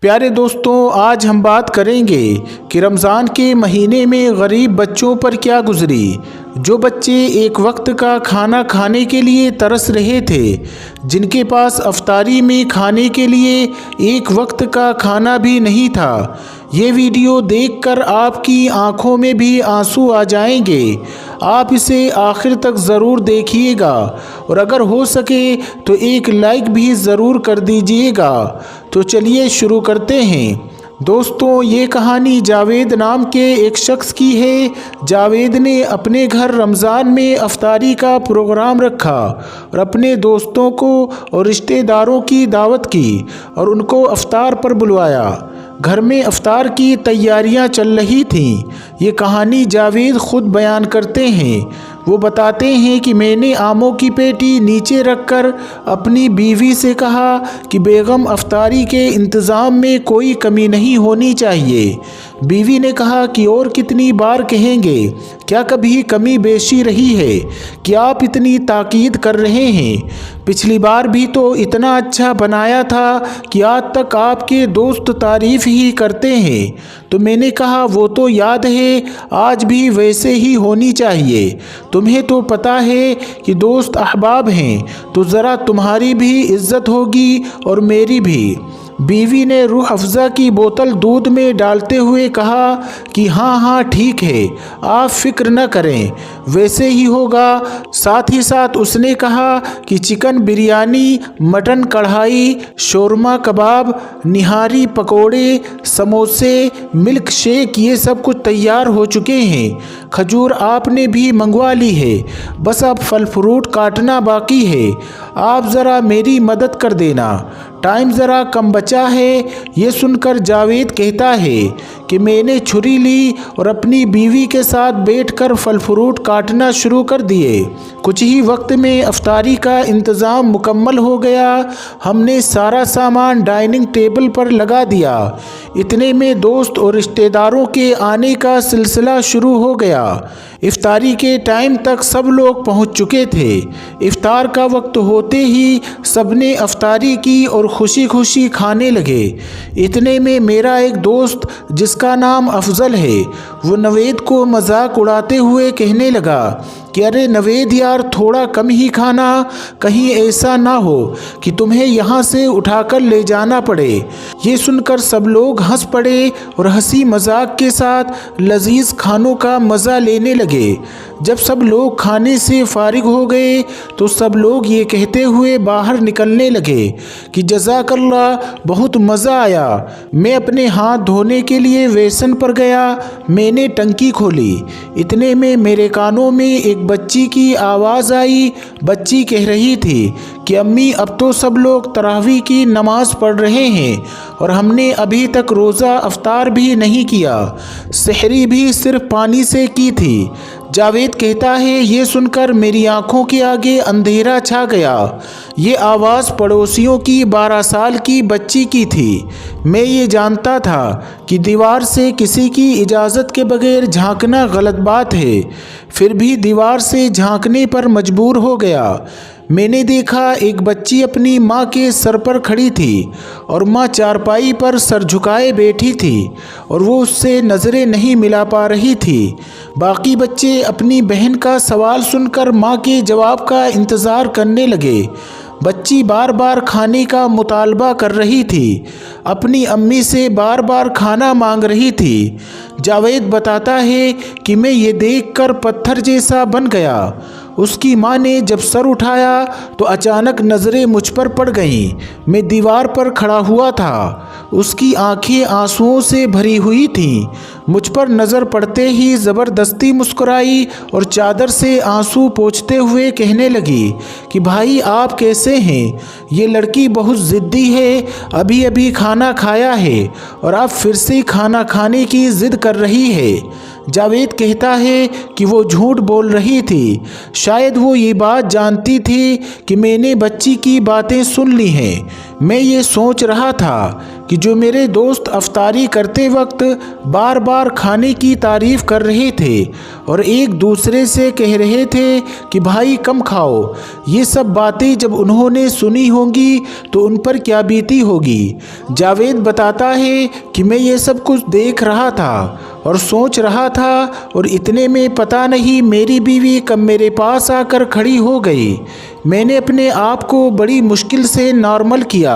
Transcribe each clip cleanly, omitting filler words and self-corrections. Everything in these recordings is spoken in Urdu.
پیارے دوستوں، آج ہم بات کریں گے کہ رمضان کے مہینے میں غریب بچوں پر کیا گزری۔ جو بچے ایک وقت کا کھانا کھانے کے لیے ترس رہے تھے، جن کے پاس افطاری میں کھانے کے لیے ایک وقت کا کھانا بھی نہیں تھا، یہ ویڈیو دیکھ کر آپ کی آنکھوں میں بھی آنسو آ جائیں گے۔ آپ اسے آخر تک ضرور دیکھیے گا اور اگر ہو سکے تو ایک لائک بھی ضرور کر دیجیے گا۔ تو چلیے شروع کرتے ہیں۔ دوستوں، یہ کہانی جاوید نام کے ایک شخص کی ہے۔ جاوید نے اپنے گھر رمضان میں افطاری کا پروگرام رکھا اور اپنے دوستوں کو اور رشتہ داروں کی دعوت کی اور ان کو افطار پر بلوایا۔ گھر میں افطار کی تیاریاں چل رہی تھیں۔ یہ کہانی جاوید خود بیان کرتے ہیں۔ وہ بتاتے ہیں کہ میں نے آموں کی پیٹی نیچے رکھ کر اپنی بیوی سے کہا کہ بیگم، افطاری کے انتظام میں کوئی کمی نہیں ہونی چاہیے۔ بیوی نے کہا کہ اور کتنی بار کہیں گے؟ کیا کبھی کمی بیشی رہی ہے کہ آپ اتنی تاکید کر رہے ہیں؟ پچھلی بار بھی تو اتنا اچھا بنایا تھا کہ آج تک آپ کے دوست تعریف ہی کرتے ہیں۔ تو میں نے کہا وہ تو یاد ہے، آج بھی ویسے ہی ہونی چاہیے۔ تمہیں تو پتہ ہے کہ دوست احباب ہیں، تو ذرا تمہاری بھی عزت ہوگی اور میری بھی۔ بیوی نے روح افزا کی بوتل دودھ میں ڈالتے ہوئے کہا کہ ہاں ٹھیک ہے، آپ فکر نہ کریں، ویسے ہی ہوگا۔ ساتھ ہی ساتھ اس نے کہا کہ چکن بریانی، مٹن کڑھائی، شورما کباب، نہاری، پکوڑے، سموسے، ملک شیک، یہ سب کچھ تیار ہو چکے ہیں۔ کھجور آپ نے بھی منگوا لی ہے، بس اب پھل فروٹ کاٹنا باقی ہے۔ آپ ذرا میری مدد کر دینا، ٹائم ذرا کم بچا ہے۔ یہ سن کر جاوید کہتا ہے کہ میں نے چھری لی اور اپنی بیوی کے ساتھ بیٹھ کر پھل فروٹ کاٹنا شروع کر دیے۔ کچھ ہی وقت میں افطاری کا انتظام مکمل ہو گیا۔ ہم نے سارا سامان ڈائننگ ٹیبل پر لگا دیا۔ اتنے میں دوست اور رشتہ داروں کے آنے کا سلسلہ شروع ہو گیا۔ افطاری کے ٹائم تک سب لوگ پہنچ چکے تھے۔ افطار کا وقت ہوتے ہی سب نے افطاری کی اور خوشی خوشی کھانے لگے۔ اتنے میں میرا ایک دوست جس کا نام افضل ہے، وہ نوید کو مذاق اڑاتے ہوئے کہنے لگا کہ ارے نوید یار، تھوڑا کم ہی کھانا، کہیں ایسا نہ ہو کہ تمہیں یہاں سے اٹھا کر لے جانا پڑے۔ یہ سن کر سب لوگ ہنس پڑے اور ہنسی مذاق کے ساتھ لذیذ کھانوں کا مزہ لینے لگے۔ جب سب لوگ کھانے سے فارغ ہو گئے تو سب لوگ یہ کہتے ہوئے باہر نکلنے لگے کہ جزاک اللہ، بہت مزہ آیا۔ میں اپنے ہاتھ دھونے کے لیے بیسن پر گیا، میں نے ٹنکی کھولی۔ اتنے میں میرے کانوں میں ایک بچی کی آواز آئی۔ بچی کہہ رہی تھی کہ امی، اب تو سب لوگ تراویح کی نماز پڑھ رہے ہیں اور ہم نے ابھی تک روزہ افطار بھی نہیں کیا، سحری بھی صرف پانی سے کی تھی۔ جاوید کہتا ہے یہ سن کر میری آنکھوں کے آگے اندھیرا چھا گیا۔ یہ آواز پڑوسیوں کی 12 سال کی بچی کی تھی۔ میں یہ جانتا تھا کہ دیوار سے کسی کی اجازت کے بغیر جھانکنا غلط بات ہے، پھر بھی دیوار سے جھانکنے پر مجبور ہو گیا۔ میں نے دیکھا ایک بچی اپنی ماں کے سر پر کھڑی تھی اور ماں چارپائی پر سر جھکائے بیٹھی تھی اور وہ اس سے نظریں نہیں ملا پا رہی تھی۔ باقی بچے اپنی بہن کا سوال سن کر ماں کے جواب کا انتظار کرنے لگے۔ بچی بار بار کھانے کا مطالبہ کر رہی تھی، اپنی امی سے بار بار کھانا مانگ رہی تھی۔ جاوید بتاتا ہے کہ میں یہ دیکھ کر پتھر جیسا بن گیا۔ اس کی ماں نے جب سر اٹھایا تو اچانک نظریں مجھ پر پڑ گئیں۔ میں دیوار پر کھڑا ہوا تھا، اس کی آنکھیں آنسوؤں سے بھری ہوئی تھیں۔ مجھ پر نظر پڑتے ہی زبردستی مسکرائی اور چادر سے آنسو پوچھتے ہوئے کہنے لگی کہ بھائی آپ کیسے ہیں؟ یہ لڑکی بہت ضدی ہے، ابھی ابھی کھانا کھایا ہے اور اب پھر سے کھانا کھانے کی ضد کر رہی ہے۔ جاوید کہتا ہے کہ وہ جھوٹ بول رہی تھی۔ شاید وہ یہ بات جانتی تھی کہ میں نے بچی کی باتیں سن لی ہیں۔ میں یہ سوچ رہا تھا کہ جو میرے دوست افطاری کرتے وقت بار بار کھانے کی تعریف کر رہے تھے اور ایک دوسرے سے کہہ رہے تھے کہ بھائی کم کھاؤ، یہ سب باتیں جب انہوں نے سنی ہوں گی تو ان پر کیا بیتی ہوگی۔ جاوید بتاتا ہے کہ میں یہ سب کچھ دیکھ رہا تھا اور سوچ رہا تھا، اور اتنے میں پتہ نہیں میری بیوی کب میرے پاس آ کر کھڑی ہو گئی۔ میں نے اپنے آپ کو بڑی مشکل سے نارمل کیا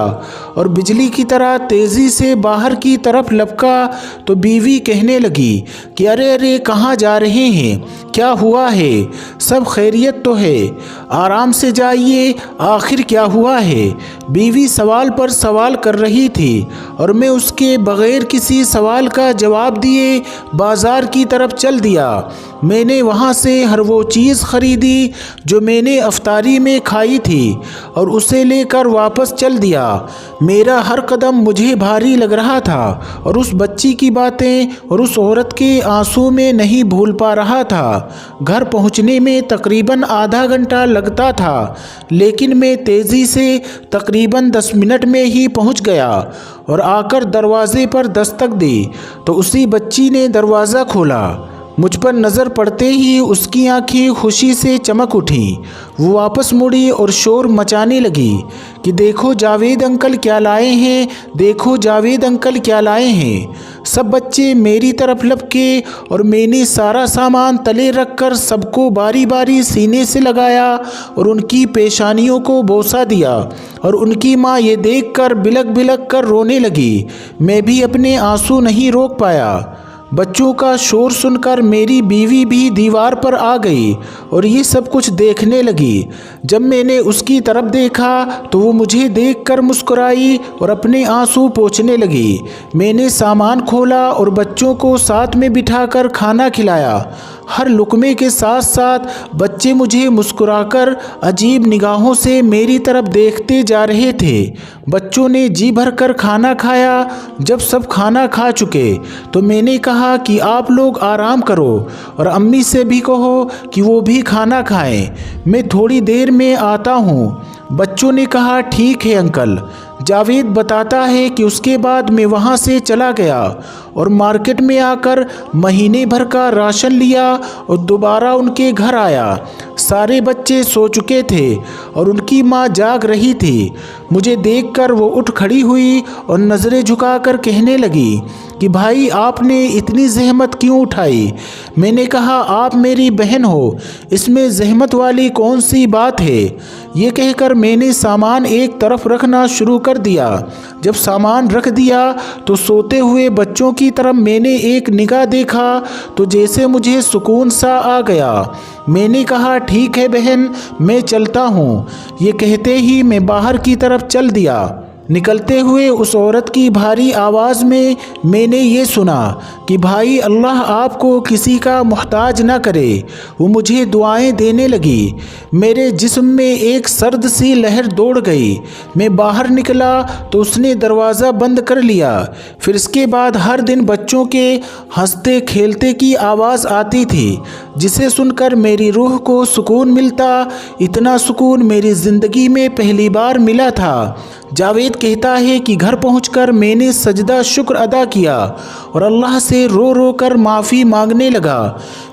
اور بجلی کی طرح تیزی سے باہر کی طرف لپکا تو بیوی کہنے لگی کہ ارے ارے کہاں جا رہے ہیں، کیا ہوا ہے، سب خیریت تو ہے، آرام سے جائیے، آخر کیا ہوا ہے۔ بیوی سوال پر سوال کر رہی تھی اور میں اس کے بغیر کسی سوال کا جواب دیے بازار کی طرف چل دیا۔ میں نے وہاں سے ہر وہ چیز خریدی جو میں نے افطاری میں کھائی تھی اور اسے لے کر واپس چل دیا۔ میرا ہر قدم مجھے بھاری لگ رہا تھا اور اس بچی کی باتیں اور اس عورت کے آنسو میں نہیں بھول پا رہا تھا۔ گھر پہنچنے میں تقریباً آدھا گھنٹہ لگتا تھا، لیکن میں تیزی سے تقریباً 10 منٹ میں ہی پہنچ گیا اور آ کر دروازے پر دستک دی تو اسی بچی نے دروازہ کھولا۔ مجھ پر نظر پڑتے ہی اس کی آنکھیں خوشی سے چمک اٹھیں۔ وہ واپس مڑی اور شور مچانے لگی کہ دیکھو جاوید انکل کیا لائے ہیں، دیکھو جاوید انکل کیا لائے ہیں۔ سب بچے میری طرف لپکے اور میں نے سارا سامان تلے رکھ کر سب کو باری باری سینے سے لگایا اور ان کی پیشانیوں کو بوسہ دیا، اور ان کی ماں یہ دیکھ کر بلک بلک کر رونے لگی۔ میں بھی اپنے آنسو نہیں روک پایا۔ بچوں کا شور سن کر میری بیوی بھی دیوار پر آ گئی اور یہ سب کچھ دیکھنے لگی۔ جب میں نے اس کی طرف دیکھا تو وہ مجھے دیکھ کر مسکرائی اور اپنے آنسو پوچھنے لگی۔ میں نے سامان کھولا اور بچوں کو ساتھ میں بٹھا کر کھانا کھلایا۔ ہر لقمے کے ساتھ ساتھ بچے مجھے مسکرا کر عجیب نگاہوں سے میری طرف دیکھتے جا رہے تھے۔ بچوں نے جی بھر کر کھانا کھایا۔ جب سب کھانا کھا چکے تو میں نے کہا کہ آپ لوگ آرام کرو اور امی سے بھی کہو کہ وہ بھی کھانا کھائیں، میں تھوڑی دیر میں آتا ہوں۔ بچوں نے کہا ٹھیک ہے انکل۔ جاوید بتاتا ہے کہ اس کے بعد میں وہاں سے چلا گیا اور مارکیٹ میں آ کر مہینے بھر کا راشن لیا اور دوبارہ ان کے گھر آیا۔ سارے بچے سو چکے تھے اور ان کی ماں جاگ رہی تھی۔ مجھے دیکھ کر وہ اٹھ کھڑی ہوئی اور نظریں جھکا کر کہنے لگی کہ بھائی آپ نے اتنی زحمت کیوں اٹھائی؟ میں نے کہا آپ میری بہن ہو، اس میں زحمت والی کون سی بات ہے؟ یہ کہہ کر میں نے سامان ایک طرف رکھنا شروع کر دیا۔ جب سامان رکھ دیا تو سوتے ہوئے بچوں کی طرف میں نے ایک نگاہ دیکھا تو جیسے مجھے سکون سا آ گیا۔ میں نے کہا ٹھیک ہے بہن، میں چلتا ہوں۔ یہ کہتے ہی میں باہر کی طرف چل دیا۔ نکلتے ہوئے اس عورت کی بھاری آواز میں نے یہ سنا کہ بھائی اللہ آپ کو کسی کا محتاج نہ کرے۔ وہ مجھے دعائیں دینے لگی۔ میرے جسم میں ایک سرد سی لہر دوڑ گئی۔ میں باہر نکلا تو اس نے دروازہ بند کر لیا۔ پھر اس کے بعد ہر دن بچوں کے ہنستے کھیلتے کی آواز آتی تھی، جسے سن کر میری روح کو سکون ملتا۔ اتنا سکون میری زندگی میں پہلی بار ملا تھا۔ جاوید کہتا ہے کہ گھر پہنچ کر میں نے سجدہ شکر ادا کیا اور اللہ سے رو رو کر معافی مانگنے لگا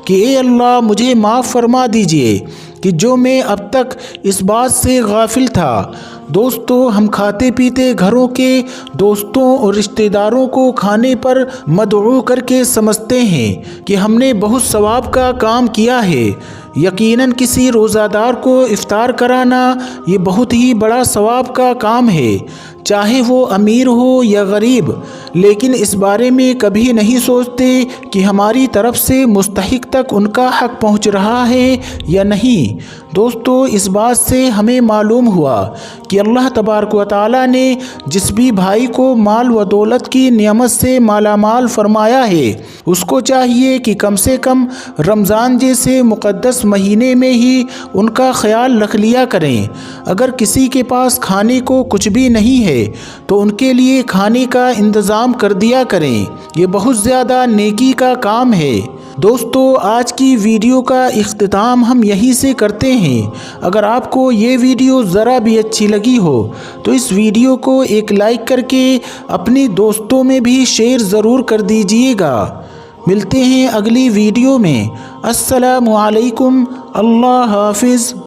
کہ اے اللہ مجھے معاف فرما دیجئے کہ جو میں اب تک اس بات سے غافل تھا۔ دوستو، ہم کھاتے پیتے گھروں کے دوستوں اور رشتہ داروں کو کھانے پر مدعو کر کے سمجھتے ہیں کہ ہم نے بہت ثواب کا کام کیا ہے۔ یقیناً کسی روزہ دار کو افطار کرانا یہ بہت ہی بڑا ثواب کا کام ہے، چاہے وہ امیر ہو یا غریب، لیکن اس بارے میں کبھی نہیں سوچتے کہ ہماری طرف سے مستحق تک ان کا حق پہنچ رہا ہے یا نہیں۔ دوستو، اس بات سے ہمیں معلوم ہوا کہ اللہ تبارک و تعالیٰ نے جس بھی بھائی کو مال و دولت کی نعمت سے مالا مال فرمایا ہے، اس کو چاہیے کہ کم سے کم رمضان جیسے مقدس مہینے میں ہی ان کا خیال رکھ لیا کریں۔ اگر کسی کے پاس کھانے کو کچھ بھی نہیں ہے تو ان کے لیے کھانے کا انتظام کر دیا کریں۔ یہ بہت زیادہ نیکی کا کام ہے۔ دوستو آج کی ویڈیو کا اختتام ہم یہیں سے کرتے ہیں۔ اگر آپ کو یہ ویڈیو ذرا بھی اچھی لگی ہو تو اس ویڈیو کو ایک لائک کر کے اپنے دوستوں میں بھی شیئر ضرور کر دیجئے گا۔ ملتے ہیں اگلی ویڈیو میں۔ السلام علیکم، اللہ حافظ۔